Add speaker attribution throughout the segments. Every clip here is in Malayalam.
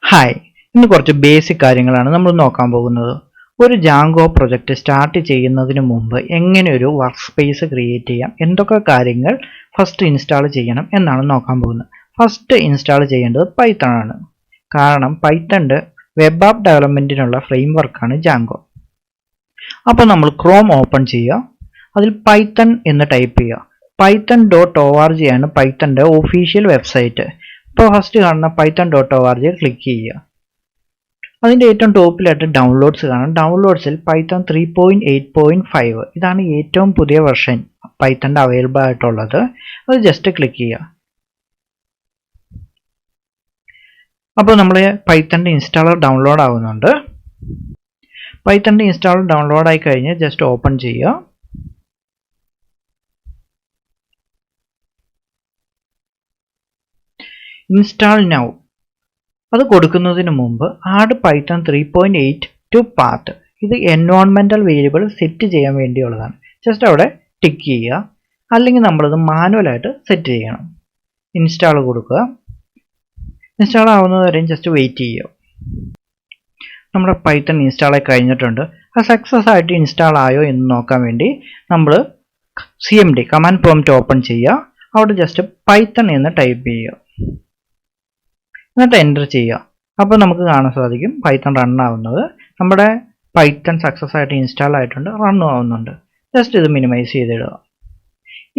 Speaker 1: ഹായ്, ഇന്ന് കുറച്ച് ബേസിക് കാര്യങ്ങളാണ് നമ്മൾ നോക്കാൻ പോകുന്നത്. ഒരു ജാങ്കോ പ്രൊജക്റ്റ് സ്റ്റാർട്ട് ചെയ്യുന്നതിന് മുമ്പ് എങ്ങനെ ഒരു വർക്ക് സ്പേസ് ക്രിയേറ്റ് ചെയ്യാം, എന്തൊക്കെ കാര്യങ്ങൾ ഫസ്റ്റ് ഇൻസ്റ്റാൾ ചെയ്യണം എന്നാണ് നോക്കാൻ പോകുന്നത്. ഫസ്റ്റ് ഇൻസ്റ്റാൾ ചെയ്യേണ്ടത് പൈത്തൺ ആണ്. കാരണം പൈത്തണിൻ്റെ വെബ് ആപ്പ് ഡെവലപ്മെൻറ്റിനുള്ള ഫ്രെയിം വർക്കാണ് ജാങ്കോ. അപ്പോൾ നമ്മൾ ക്രോം ഓപ്പൺ ചെയ്യുക, അതിൽ പൈത്തൺ എന്ന് ടൈപ്പ് ചെയ്യുക. python.org ആണ് പൈത്തണിൻ്റെ ഒഫീഷ്യൽ വെബ്സൈറ്റ്. ഇപ്പോൾ ഫസ്റ്റ് കാണുന്ന python.org ക്ലിക്ക് ചെയ്യുക. അതിൻ്റെ ഏറ്റവും ടോപ്പിലായിട്ട് ഡൗൺലോഡ്സ് കാണാം. ഡൗൺലോഡ്സിൽ പൈത്തൺ 3.8.5 ഇതാണ് ഏറ്റവും പുതിയ വെർഷൻ പൈത്തണിൻ്റെ അവൈലബിൾ ആയിട്ടുള്ളത്. അത് ജസ്റ്റ് ക്ലിക്ക് ചെയ്യുക. അപ്പോൾ നമ്മൾ പൈത്തണിൻ്റെ ഇൻസ്റ്റാളർ ഡൗൺലോഡ് ആവുന്നുണ്ട്. പൈത്തണിൻ്റെ ഇൻസ്റ്റാളർ ഡൗൺലോഡ് ആയി കഴിഞ്ഞ് ജസ്റ്റ് ഓപ്പൺ ചെയ്യുക. ഇൻസ്റ്റാൾ നൗ അത് കൊടുക്കുന്നതിന് മുമ്പ് ആഡ് പൈത്തൺ 3.8 ടു പാത്ത്, ഇത് എൻവയോൺമെൻറ്റൽ വേരിയബിൾ സെറ്റ് ചെയ്യാൻ വേണ്ടിയുള്ളതാണ്. ജസ്റ്റ് അവിടെ ടിക്ക് ചെയ്യുക, അല്ലെങ്കിൽ നമ്മളത് മാനുവലായിട്ട് സെറ്റ് ചെയ്യണം. ഇൻസ്റ്റാൾ കൊടുക്കുക. ഇൻസ്റ്റാൾ ആവുന്നതുവരെയും ജസ്റ്റ് വെയിറ്റ് ചെയ്യുക. നമ്മുടെ പൈത്തൺ ഇൻസ്റ്റാൾ ആയി കഴിഞ്ഞിട്ടുണ്ട്. അത് സക്സസ് ആയിട്ട് ഇൻസ്റ്റാൾ ആയോ എന്ന് നോക്കാൻ വേണ്ടി നമ്മൾ CMD കമാൻഡ് പ്രോംപ്റ്റ് ഓപ്പൺ ചെയ്യുക. അവിടെ ജസ്റ്റ് പൈത്തൺ എന്ന് ടൈപ്പ് ചെയ്യുക, എന്നിട്ട് എൻ്റർ ചെയ്യുക. അപ്പോൾ നമുക്ക് കാണാൻ സാധിക്കും പൈത്തൺ റൺ ആവുന്നത്. നമ്മുടെ പൈത്തൺ സക്സസ് ആയിട്ട് ഇൻസ്റ്റാൾ ആയിട്ടുണ്ട്, റണ്ണും ആവുന്നുണ്ട്. ജസ്റ്റ് ഇത് മിനിമൈസ് ചെയ്തിടുക.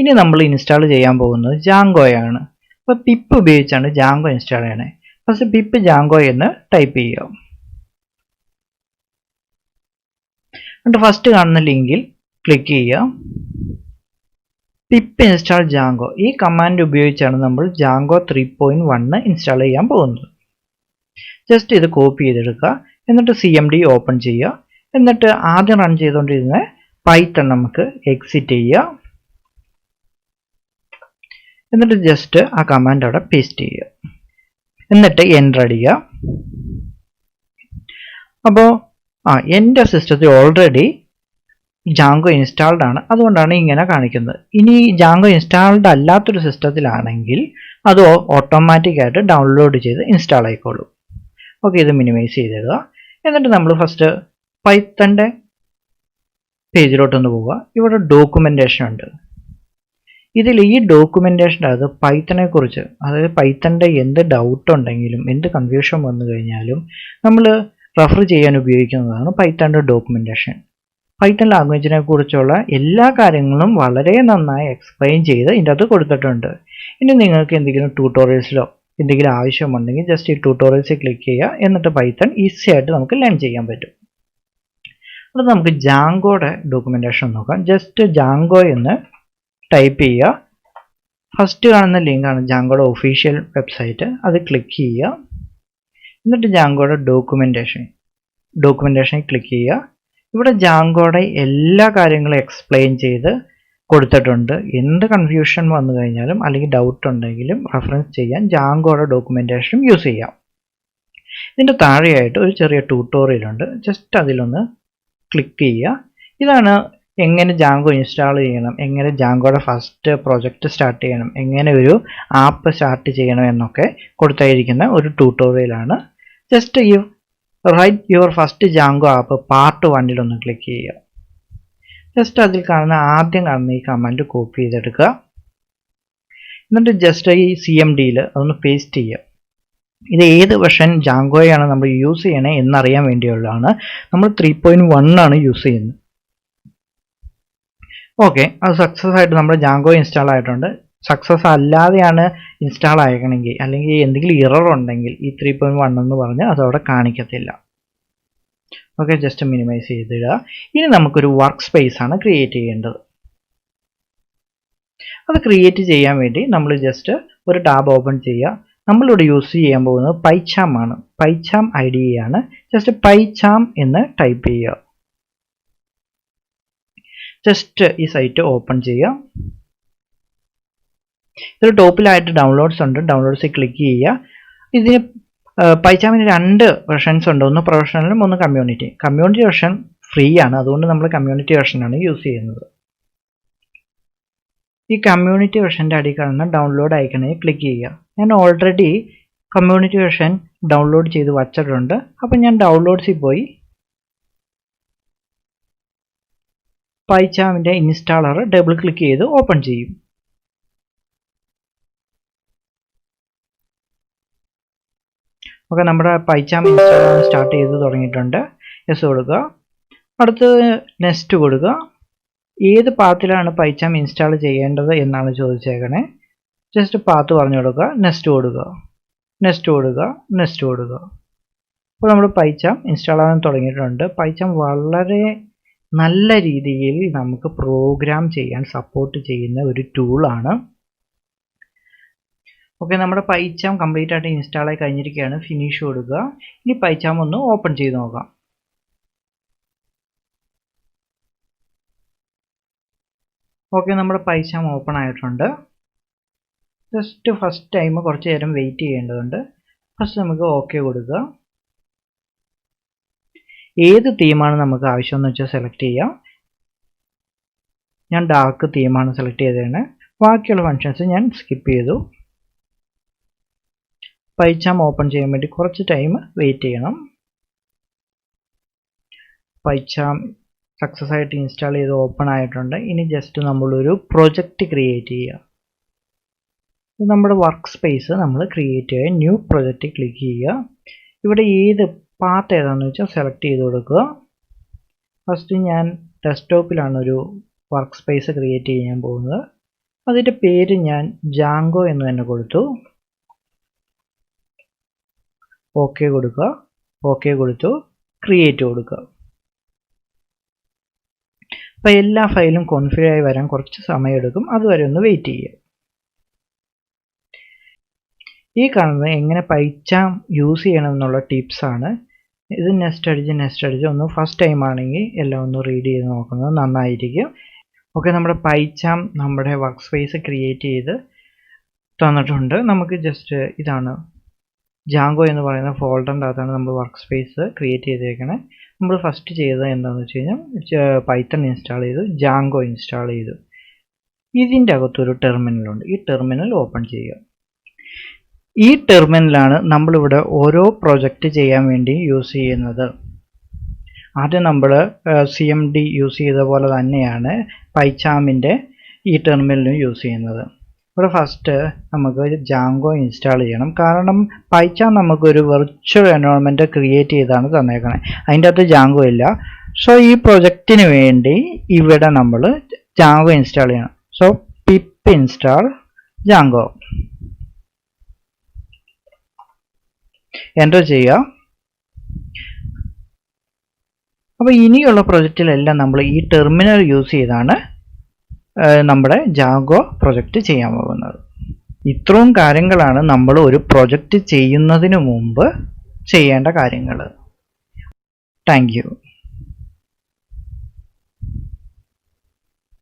Speaker 1: ഇനി നമ്മൾ ഇൻസ്റ്റാൾ ചെയ്യാൻ പോകുന്നത് ജാങ്കോയാണ്. അപ്പോൾ പിപ്പ് ഉപയോഗിച്ചാണ് ജാങ്കോ ഇൻസ്റ്റാൾ ചെയ്യണേ. ഫസ്റ്റ് പിപ്പ് ജാങ്കോ എന്ന് ടൈപ്പ് ചെയ്യുക. എന്നിട്ട് ഫസ്റ്റ് കാണുന്ന ലിങ്കിൽ ക്ലിക്ക് ചെയ്യുക. പിപ്പ് ഇൻസ്റ്റാൾ ജാങ്കോ, ഈ കമാൻഡ് ഉപയോഗിച്ചാണ് നമ്മൾ ജാങ്കോ 3.1 ഇൻസ്റ്റാൾ ചെയ്യാൻ പോകുന്നത്. ജസ്റ്റ് ഇത് കോപ്പി ചെയ്തെടുക്കുക, എന്നിട്ട് CMD ഓപ്പൺ ചെയ്യുക. എന്നിട്ട് ആദ്യം റൺ ചെയ്തുകൊണ്ടിരുന്ന പൈത്തൺ നമുക്ക് എക്സിറ്റ് ചെയ്യുക. എന്നിട്ട് ജസ്റ്റ് ആ കമാൻഡ് അവിടെ പേസ്റ്റ് ചെയ്യുക, എന്നിട്ട് എൻ്റർ അടിക്കുക. അപ്പോൾ എൻ്റെ സിസ്റ്റത്തിൽ ഓൾറെഡി ജാങ്കോ ഇൻസ്റ്റാൾഡ് ആണ്, അതുകൊണ്ടാണ് ഇങ്ങനെ കാണിക്കുന്നത്. ഇനി ജാങ്കോ ഇൻസ്റ്റാൾഡ് അല്ലാത്തൊരു സിസ്റ്റത്തിലാണെങ്കിൽ അത് ഓട്ടോമാറ്റിക്കായിട്ട് ഡൗൺലോഡ് ചെയ്ത് ഇൻസ്റ്റാൾ ആയിക്കോളും. ഓക്കെ, ഇത് മിനിമൈസ് ചെയ്തിടുക. എന്നിട്ട് നമ്മൾ ഫസ്റ്റ് പൈത്തണിൻ്റെ പേജിലോട്ടൊന്ന് പോവുക. ഇവിടെ ഡോക്യുമെൻറ്റേഷൻ ഉണ്ട്. ഇതിൽ ഈ ഡോക്യുമെൻറ്റേഷൻ്റെ അത് പൈത്തണെ കുറിച്ച്, അതായത് പൈത്തണിൻ്റെ എന്ത് ഡൗട്ട് ഉണ്ടെങ്കിലും എന്ത് കൺഫ്യൂഷൻ വന്നു കഴിഞ്ഞാലും നമ്മൾ റെഫർ ചെയ്യാൻ ഉപയോഗിക്കുന്നതാണ് പൈത്തണിൻ്റെ ഡോക്യുമെൻറ്റേഷൻ. പൈത്തൺ ലാംഗ്വേജിനെ കുറിച്ചുള്ള എല്ലാ കാര്യങ്ങളും വളരെ നന്നായി എക്സ്പ്ലെയിൻ ചെയ്ത് ഇതിൻ്റെ അകത്ത് കൊടുത്തിട്ടുണ്ട്. ഇനി നിങ്ങൾക്ക് എന്തെങ്കിലും ട്യൂട്ടോറിയൽസിലോ എന്തെങ്കിലും ആവശ്യമുണ്ടെങ്കിൽ ജസ്റ്റ് ഈ ട്യൂട്ടോറിയൽസിൽ ക്ലിക്ക് ചെയ്യുക. എന്നിട്ട് പൈത്തൺ ഈസി ആയിട്ട് നമുക്ക് ലേൺ ചെയ്യാൻ പറ്റും. അത് നമുക്ക് ജാങ്കോയുടെ ഡോക്യുമെൻറ്റേഷൻ നോക്കാം. ജസ്റ്റ് ജാങ്കോ എന്ന് ടൈപ്പ് ചെയ്യുക. ഫസ്റ്റ് കാണുന്ന ലിങ്കാണ് ജാങ്കോയുടെ ഒഫീഷ്യൽ വെബ്സൈറ്റ്, അത് ക്ലിക്ക് ചെയ്യുക. എന്നിട്ട് ജാങ്കോയുടെ ഡോക്യുമെൻറ്റേഷനിൽ ക്ലിക്ക് ചെയ്യുക. ഇവിടെ ജാങ്കോയുടെ എല്ലാ കാര്യങ്ങളും എക്സ്പ്ലെയിൻ ചെയ്ത് കൊടുത്തിട്ടുണ്ട്. എന്ത് കൺഫ്യൂഷൻ വന്നു കഴിഞ്ഞാലും അല്ലെങ്കിൽ ഡൗട്ട് ഉണ്ടെങ്കിലും റെഫറൻസ് ചെയ്യാൻ ജാങ്കോയുടെ ഡോക്യുമെൻറ്റേഷൻ യൂസ് ചെയ്യാം. ഇതിൻ്റെ താഴെയായിട്ട് ഒരു ചെറിയ ട്യൂട്ടോറിയൽ ഉണ്ട്. ജസ്റ്റ് അതിലൊന്ന് ക്ലിക്ക് ചെയ്യുക. ഇതാണ് എങ്ങനെ ജാങ്കോ ഇൻസ്റ്റാൾ ചെയ്യണം, എങ്ങനെ ജാങ്കോയുടെ ഫസ്റ്റ് പ്രോജക്റ്റ് സ്റ്റാർട്ട് ചെയ്യണം, എങ്ങനെ ഒരു ആപ്പ് സ്റ്റാർട്ട് ചെയ്യണം എന്നൊക്കെ കൊടുത്തായിരിക്കുന്ന ഒരു ട്യൂട്ടോറിയലാണ്. ജസ്റ്റ് ഈ write your first Django app part 1 ഒന്ന് ക്ലിക്ക് ചെയ്യുക. ജസ്റ്റ് അതിൽ ആദ്യം കാണുന്ന ഈ കമാൻഡ് കോപ്പി ചെയ്തെടുക്കുക. എന്നിട്ട് ജസ്റ്റ് ഈ CMDയിൽ അതൊന്ന് പേസ്റ്റ് ചെയ്യുക. ഇത് ഏത് വെർഷൻ ജാങ്കോയാണ് നമ്മൾ യൂസ് ചെയ്യണേ എന്നറിയാൻ വേണ്ടിയുള്ളതാണ്. നമ്മൾ 3.1 ആണ് യൂസ് ചെയ്യുന്നത്. ഓക്കെ, അത് സക്സസ് ആയിട്ട് നമ്മുടെ ജാങ്കോ ഇൻസ്റ്റാൾ ആയിട്ടുണ്ട്. സക്സസ് അല്ലാതെയാണ് ഇൻസ്റ്റാൾ ആയിരിക്കണമെങ്കിൽ അല്ലെങ്കിൽ എന്തെങ്കിലും ഇറർ ഉണ്ടെങ്കിൽ ഈ 3.1 എന്ന് പറഞ്ഞ് അതവിടെ കാണിക്കത്തില്ല. ഓക്കെ, ജസ്റ്റ് മിനിമൈസ് ചെയ്തിടുക. ഇനി നമുക്കൊരു വർക്ക് സ്പേസ് ആണ് ക്രിയേറ്റ് ചെയ്യേണ്ടത്. അത് ക്രിയേറ്റ് ചെയ്യാൻ വേണ്ടി നമ്മൾ ജസ്റ്റ് ഒരു ടാബ് ഓപ്പൺ ചെയ്യുക. നമ്മളിവിടെ യൂസ് ചെയ്യാൻ പോകുന്നത് pycharm ആണ്. pycharm IDE ആണ്. ജസ്റ്റ് pycharm എന്ന് ടൈപ്പ് ചെയ്യുക. ജസ്റ്റ് ഈ സൈറ്റ് ഓപ്പൺ ചെയ്യുക. ഇതിൽ ടോപ്പിലായിട്ട് ഡൗൺലോഡ്സ് ഉണ്ട്. ഡൗൺലോഡ്സിൽ ക്ലിക്ക് ചെയ്യുക. ഇതിന് pycharmന് 2 വെർഷൻസ് ഉണ്ട്, ഒന്ന് പ്രൊഫഷണലും ഒന്ന് കമ്മ്യൂണിറ്റി. കമ്മ്യൂണിറ്റി വെർഷൻ ഫ്രീ ആണ്, അതുകൊണ്ട് നമ്മൾ കമ്മ്യൂണിറ്റി വെർഷനാണ് യൂസ് ചെയ്യുന്നത്. ഈ കമ്മ്യൂണിറ്റി വെർഷൻ്റെ അടിയിൽ കാണുന്ന ഡൗൺലോഡ് ഐക്കണിൽ ക്ലിക്ക് ചെയ്യുക. ഞാൻ ഓൾറെഡി കമ്മ്യൂണിറ്റി വെർഷൻ ഡൗൺലോഡ് ചെയ്ത് വച്ചിട്ടുണ്ട്. അപ്പം ഞാൻ ഡൗൺലോഡ്സിൽ പോയി പൈചാമിൻ്റെ ഇൻസ്റ്റാളർ ഡബിൾ ക്ലിക്ക് ചെയ്ത് ഓപ്പൺ ചെയ്യും. ഓക്കെ, നമ്മുടെ പൈചാം ഇൻസ്റ്റാൾ സ്റ്റാർട്ട് ചെയ്ത് തുടങ്ങിയിട്ടുണ്ട്. യെസ് കൊടുക്കുക. അടുത്ത് നെക്സ്റ്റ് കൊടുക്കുക. ഏത് പാത്തിലാണ് പൈചാം ഇൻസ്റ്റാൾ ചെയ്യേണ്ടത് എന്നാണ് ചോദിച്ചേക്കണേ. ജസ്റ്റ് പാത്ത് പറഞ്ഞു കൊടുക്കുക. നെക്സ്റ്റ് കൊടുക്കുക, നെക്സ്റ്റ് കൊടുക്കുക, നെക്സ്റ്റ് കൊടുക്കുക. അപ്പോൾ നമ്മൾ പൈചാം ഇൻസ്റ്റാൾ ആകാൻ തുടങ്ങിയിട്ടുണ്ട്. പൈചാം വളരെ നല്ല രീതിയിൽ നമുക്ക് പ്രോഗ്രാം ചെയ്യാൻ സപ്പോർട്ട് ചെയ്യുന്ന ഒരു ടൂളാണ്. ഓക്കെ, നമ്മുടെ പൈചാം കംപ്ലീറ്റ് ആയിട്ട് ഇൻസ്റ്റാൾ ആയി കഴിഞ്ഞിരിക്കുകയാണ്. ഫിനിഷ് കൊടുക്കുക. ഇനി പൈചാം ഒന്ന് ഓപ്പൺ ചെയ്ത് നോക്കാം. ഓക്കെ, നമ്മുടെ പൈചാം ഓപ്പൺ ആയിട്ടുണ്ട്. ജസ്റ്റ് ഫസ്റ്റ് ടൈം കുറച്ച് നേരം വെയിറ്റ് ചെയ്യേണ്ടതുണ്ട്. ഫസ്റ്റ് നമുക്ക് ഓക്കെ കൊടുക്കുക. ഏത് തീമാണ് നമുക്ക് ആവശ്യമെന്ന് വെച്ചാൽ സെലക്ട് ചെയ്യാം. ഞാൻ ഡാർക്ക് തീമാണ് സെലക്ട് ചെയ്തതാണ്. ബാക്കിയുള്ള ഫങ്ഷൻസ് ഞാൻ സ്കിപ്പ് ചെയ്തു. പൈചാം ഓപ്പൺ ചെയ്യാൻ വേണ്ടി കുറച്ച് ടൈം വെയിറ്റ് ചെയ്യണം. പൈചാം സക്സസ് ആയിട്ട് ഇൻസ്റ്റാൾ ചെയ്ത് ഓപ്പൺ ആയിട്ടുണ്ട്. ഇനി ജസ്റ്റ് നമ്മളൊരു പ്രൊജക്റ്റ് ക്രിയേറ്റ് ചെയ്യുക. ഇത് നമ്മുടെ വർക്ക് സ്പേസ് നമ്മൾ ക്രിയേറ്റ് ചെയ്യുക. ന്യൂ പ്രൊജക്റ്റ് ക്ലിക്ക് ചെയ്യുക. ഇവിടെ ഏത് പാത്ത് ഏതാണെന്ന് വെച്ചാൽ സെലക്ട് ചെയ്ത് കൊടുക്കുക. ഫസ്റ്റ് ഞാൻ ഡെസ്ക്ടോപ്പിലാണ് ഒരു വർക്ക് സ്പേസ് ക്രിയേറ്റ് ചെയ്യാൻ പോകുന്നത്. അതിൻ്റെ പേര് ഞാൻ ജാങ്കോ എന്ന് തന്നെ കൊടുത്തു. ഓക്കെ കൊടുക്കുക. ഓക്കെ കൊടുത്തു. ക്രിയേറ്റ് കൊടുക്കുക. അപ്പോൾ എല്ലാ ഫയലും കോൺഫിഗർ ആയി വരാൻ കുറച്ച് സമയമെടുക്കും. അതുവരെ ഒന്ന് വെയിറ്റ് ചെയ്യുക. ഈ കാണുന്നത് എങ്ങനെ പൈചാം യൂസ് ചെയ്യണം എന്നുള്ള ടിപ്സാണ്. ഇത് നെക്സ്റ്റ് അടിച്ച് ഒന്ന് ഫസ്റ്റ് ടൈം ആണെങ്കിൽ എല്ലാം ഒന്ന് റീഡ് ചെയ്ത് നോക്കുന്നത് നന്നായിരിക്കും. ഓക്കെ, നമ്മുടെ പൈചാം നമ്മുടെ വർക്ക് സ്പേസ് ക്രിയേറ്റ് ചെയ്ത് തന്നിട്ടുണ്ട്. നമുക്ക് ജസ്റ്റ് ഇതാണ് ജാങ്കോ എന്ന് പറയുന്ന ഫോൾഡറിൻ്റെ അകത്താണ് നമ്മൾ വർക്ക് സ്പേസ് ക്രിയേറ്റ് ചെയ്തേക്കണേ. നമ്മൾ ഫസ്റ്റ് ചെയ്തത് എന്താണെന്ന് വെച്ച് കഴിഞ്ഞാൽ പൈത്തൺ ഇൻസ്റ്റാൾ ചെയ്തു, ജാങ്കോ ഇൻസ്റ്റാൾ ചെയ്തു. ഇതിൻ്റെ അകത്തൊരു ടെർമിനലുണ്ട്. ഈ ടെർമിനൽ ഓപ്പൺ ചെയ്യുക. ഈ ടെർമിനലാണ് നമ്മളിവിടെ ഓരോ പ്രൊജക്റ്റ് ചെയ്യാൻ വേണ്ടി യൂസ് ചെയ്യുന്നത്. ആദ്യം നമ്മൾ CMD യൂസ് ചെയ്ത പോലെ തന്നെയാണ് പൈചാമിൻ്റെ ഈ ടെർമിനലും യൂസ് ചെയ്യുന്നത്. ഇവിടെ ഫസ്റ്റ് നമുക്ക് ജാങ്കോ ഇൻസ്റ്റാൾ ചെയ്യണം. കാരണം പൈചാം നമുക്കൊരു വെർച്വൽ എൻവയോൺമെൻറ്റ് ക്രിയേറ്റ് ചെയ്താണ് തന്നേക്കണേ. അതിൻ്റെ അകത്ത് ജാങ്കോ ഇല്ല. സോ ഈ പ്രൊജക്റ്റിന് വേണ്ടി ഇവിടെ നമ്മൾ ജാങ്കോ ഇൻസ്റ്റാൾ ചെയ്യണം. So pip install Django enter ചെയ്യുക. അപ്പോൾ ഇനിയുള്ള പ്രൊജക്റ്റിലെല്ലാം നമ്മൾ ഈ ടെർമിനൽ യൂസ് ചെയ്താണ് നമ്മുടെ ജാങ്കോ പ്രൊജക്റ്റ് ചെയ്യാൻ പോകുന്നത്. ഇത്രയും കാര്യങ്ങളാണ് നമ്മൾ ഒരു പ്രൊജക്റ്റ് ചെയ്യുന്നതിന് മുമ്പ് ചെയ്യേണ്ട കാര്യങ്ങൾ. Thank you.